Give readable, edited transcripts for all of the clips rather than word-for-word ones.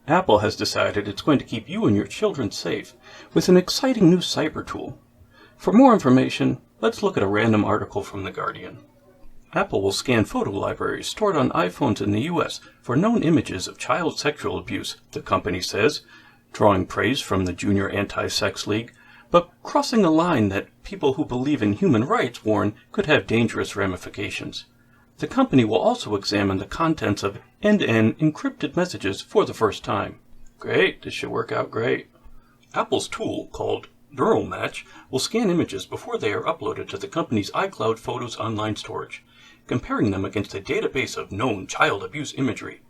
Apple has decided it's going to keep you and your children safe with an exciting new cyber tool. For more information, let's look at a random article from The Guardian. Apple will scan photo libraries stored on iPhones in the US for known images of child sexual abuse, the company says, drawing praise from the Junior Anti-Sex League, but crossing a line that people who believe in human rights warn could have dangerous ramifications. The company will also examine the contents of end-to-end encrypted messages for the first time. Great, this should work out great. Apple's tool, called Neural Match, will scan images before they are uploaded to the company's iCloud Photos online storage, comparing them against a database of known child abuse imagery.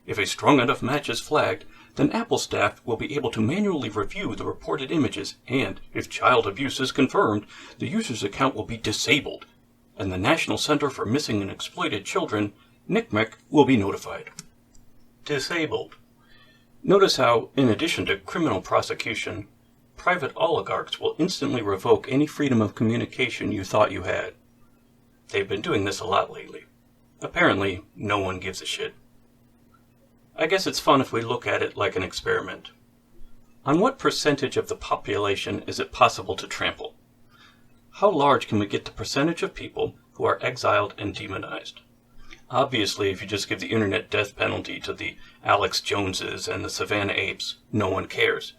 If a strong enough match is flagged, then Apple staff will be able to manually review the reported images, and if child abuse is confirmed, the user's account will be disabled, and the National Center for Missing and Exploited Children, NCMEC, will be notified. Disabled. Notice how, in addition to criminal prosecution, private oligarchs will instantly revoke any freedom of communication you thought you had. They've been doing this a lot lately. Apparently, no one gives a shit. I guess it's fun if we look at it like an experiment. On what percentage of the population is it possible to trample? How large can we get the percentage of people who are exiled and demonized? Obviously, if you just give the internet death penalty to the Alex Joneses and the Savannah Apes, no one cares.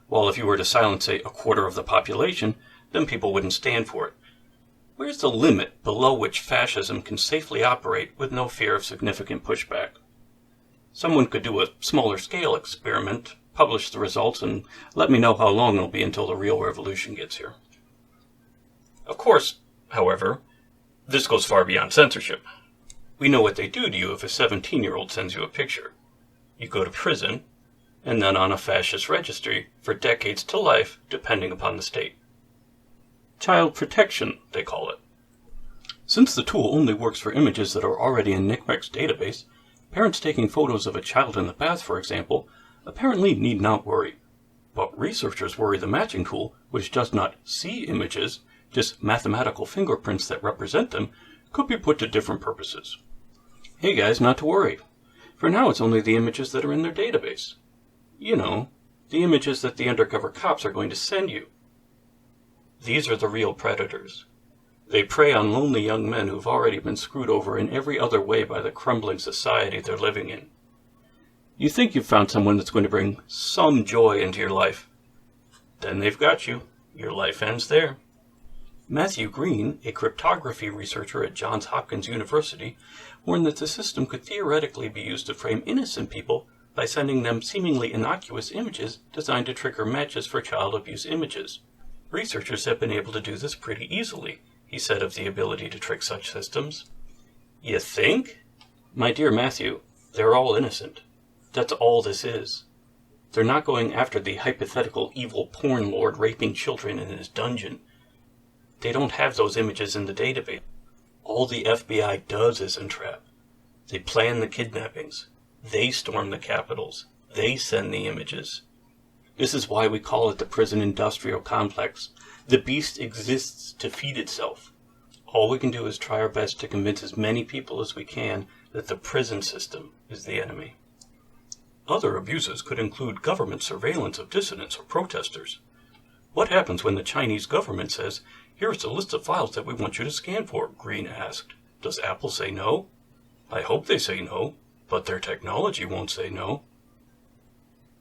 While if you were to silence, say, a quarter of the population, then people wouldn't stand for it. Where's the limit below which fascism can safely operate with no fear of significant pushback? Someone could do a smaller scale experiment, publish the results, and let me know how long it'll be until the real revolution gets here. Of course, however, this goes far beyond censorship. We know what they do to you if a 17-year-old sends you a picture. You go to prison, and then on a fascist registry for decades to life, depending upon the state. Child protection, they call it. Since the tool only works for images that are already in NCMEC's database, parents taking photos of a child in the bath, for example, apparently need not worry. But researchers worry the matching tool, which does not see images, just mathematical fingerprints that represent them, could be put to different purposes. Hey guys, not to worry. For now it's only the images that are in their database. You know, the images that the undercover cops are going to send you. These are the real predators. They prey on lonely young men who've already been screwed over in every other way by the crumbling society they're living in. You think you've found someone that's going to bring some joy into your life. Then they've got you. Your life ends there. Matthew Green, a cryptography researcher at Johns Hopkins University, warned that the system could theoretically be used to frame innocent people by sending them seemingly innocuous images designed to trigger matches for child abuse images. Researchers have been able to do this pretty easily, he said of the ability to trick such systems. You think? My dear Matthew, they're all innocent. That's all this is. They're not going after the hypothetical evil porn lord raping children in his dungeon. They don't have those images in the database. All the FBI does is entrap. They plan the kidnappings. They storm the capitals. They send the images. This is why we call it the prison industrial complex. The beast exists to feed itself. All we can do is try our best to convince as many people as we can that the prison system is the enemy. Other abuses could include government surveillance of dissidents or protesters. What happens when the Chinese government says, "Here's a list of files that we want you to scan for," Green asked. Does Apple say no? I hope they say no, but their technology won't say no.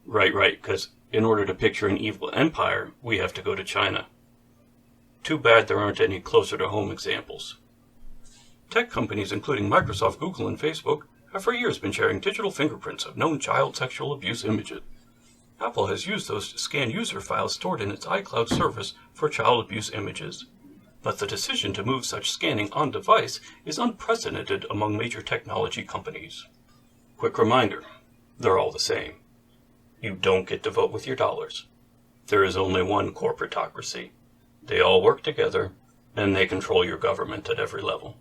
Right, because in order to picture an evil empire, we have to go to China. Too bad there aren't any closer to home examples. Tech companies including Microsoft, Google, and Facebook have for years been sharing digital fingerprints of known child sexual abuse images. Apple has used those to scan user files stored in its iCloud service for child abuse images. But the decision to move such scanning on device is unprecedented among major technology companies. Quick reminder, they're all the same. You don't get to vote with your dollars. There is only one corporatocracy. They all work together, and they control your government at every level.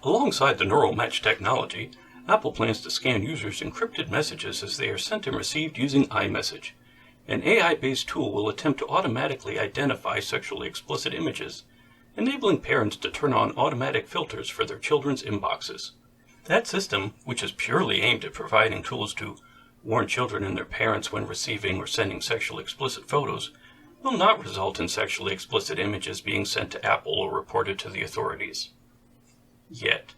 Alongside the neural match technology, Apple plans to scan users' encrypted messages as they are sent and received using iMessage. An AI-based tool will attempt to automatically identify sexually explicit images, enabling parents to turn on automatic filters for their children's inboxes. That system, which is purely aimed at providing tools to warn children and their parents when receiving or sending sexually explicit photos will not result in sexually explicit images being sent to Apple or reported to the authorities. Yet.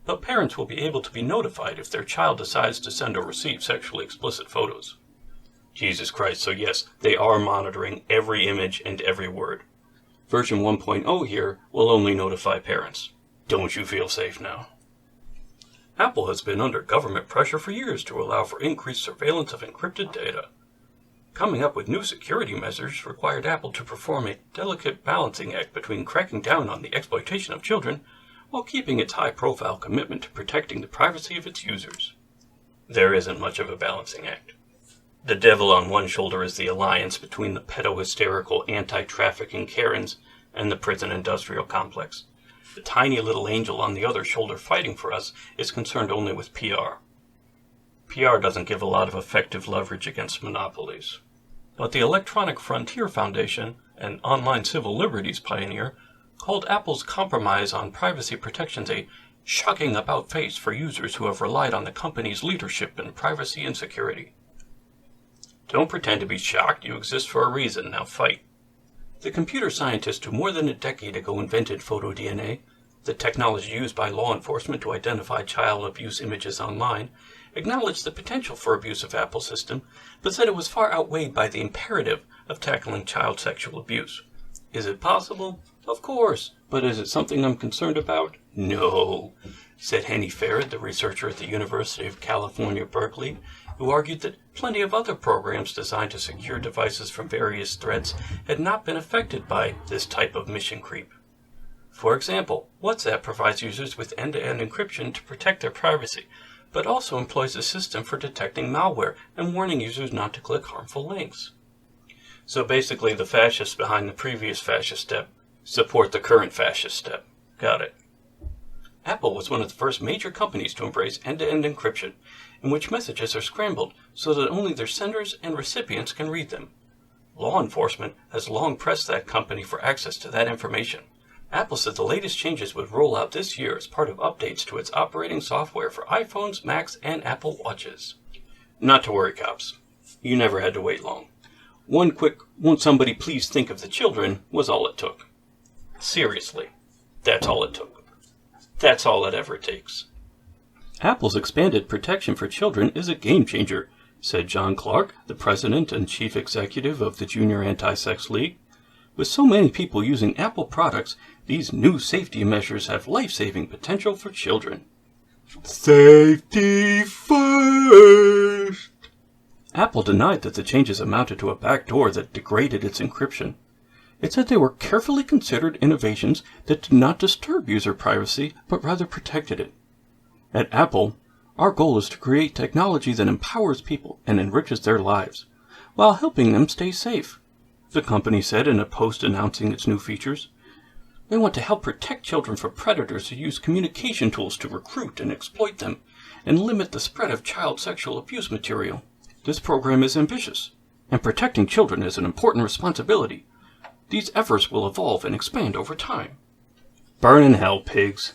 But parents will be able to be notified if their child decides to send or receive sexually explicit photos. Jesus Christ, so yes, they are monitoring every image and every word. Version 1.0 here will only notify parents. Don't you feel safe now? Apple has been under government pressure for years to allow for increased surveillance of encrypted data. Coming up with new security measures required Apple to perform a delicate balancing act between cracking down on the exploitation of children while keeping its high-profile commitment to protecting the privacy of its users. There isn't much of a balancing act. The devil on one shoulder is the alliance between the pedo-hysterical anti-trafficking Karens and the prison industrial complex. The tiny little angel on the other shoulder fighting for us is concerned only with PR. PR doesn't give a lot of effective leverage against monopolies. But the Electronic Frontier Foundation, an online civil liberties pioneer, called Apple's compromise on privacy protections a shocking about-face for users who have relied on the company's leadership in privacy and security. Don't pretend to be shocked, you exist for a reason, now fight. The computer scientist who more than a decade ago invented photo-DNA, the technology used by law enforcement to identify child abuse images online, acknowledged the potential for abuse of Apple's system, but said it was far outweighed by the imperative of tackling child sexual abuse. Is it possible? Of course. But is it something I'm concerned about? No, said Henny Farrad, the researcher at the University of California, Berkeley, who argued that plenty of other programs designed to secure devices from various threats had not been affected by this type of mission creep. For example, WhatsApp provides users with end-to-end encryption to protect their privacy, but also employs a system for detecting malware and warning users not to click harmful links. So basically, the fascists behind the previous fascist step support the current fascist step. Got it. Apple was one of the first major companies to embrace end-to-end encryption, in which messages are scrambled so that only their senders and recipients can read them. Law enforcement has long pressed that company for access to that information. Apple said the latest changes would roll out this year as part of updates to its operating software for iPhones, Macs, and Apple Watches. Not to worry, cops. You never had to wait long. One quick, won't somebody please think of the children, was all it took. Seriously, that's all it took. That's all it ever takes. Apple's expanded protection for children is a game changer, said John Clark, the president and chief executive of the Junior Anti-Sex League. With so many people using Apple products, these new safety measures have life-saving potential for children. Safety first! Apple denied that the changes amounted to a backdoor that degraded its encryption. It said they were carefully considered innovations that did not disturb user privacy, but rather protected it. At Apple, our goal is to create technology that empowers people and enriches their lives, while helping them stay safe, the company said in a post announcing its new features. We want to help protect children from predators who use communication tools to recruit and exploit them, and limit the spread of child sexual abuse material. This program is ambitious, and protecting children is an important responsibility. These efforts will evolve and expand over time. Burn in hell, pigs.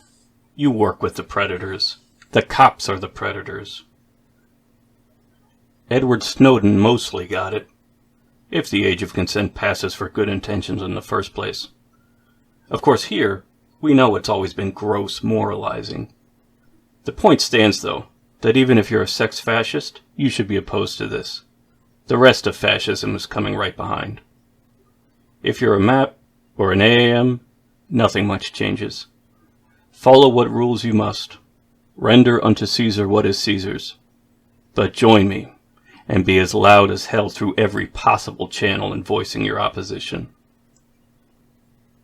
You work with the predators. The cops are the predators. Edward Snowden mostly got it, if the age of consent passes for good intentions in the first place. Of course, here, we know it's always been gross moralizing. The point stands, though, that even if you're a sex fascist, you should be opposed to this. The rest of fascism is coming right behind. If you're a MAP or an AAM, nothing much changes. Follow what rules you must. Render unto Caesar what is Caesar's. But join me, and be as loud as hell through every possible channel in voicing your opposition.